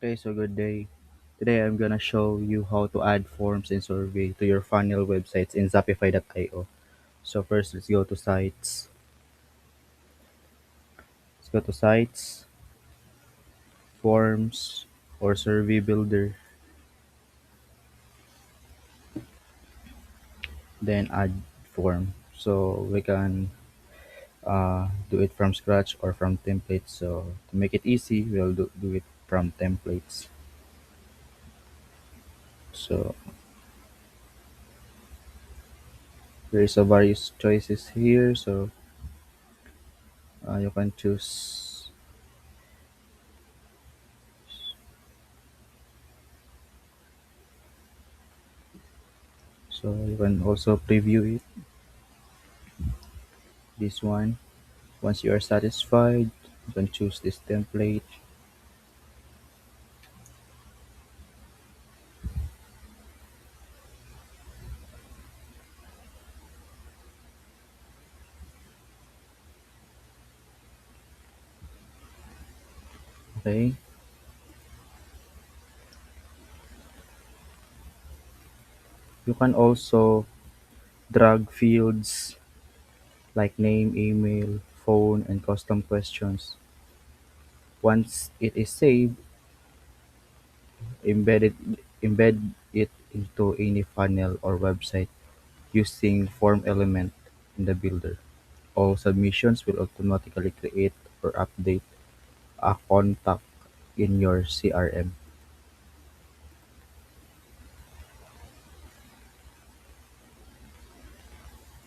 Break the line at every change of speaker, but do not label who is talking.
Okay, so good day. Today I'm gonna show you how to add forms and survey to your funnel websites in Zapify.io. So first, let's go to sites. Let's go to sites, forms, or survey builder. Then add form. So we can do it from scratch or from templates. So to make it easy, we'll do it from templates. So there's a various choices here. So you can choose. So you can also preview it. This one. Once you are satisfied, you can choose this template. Okay. You can also drag fields like name, email, phone, and custom questions. Once it is saved, embed it, embed it into any funnel or website using form element in the builder. All submissions will automatically create or update a contact in your CRM.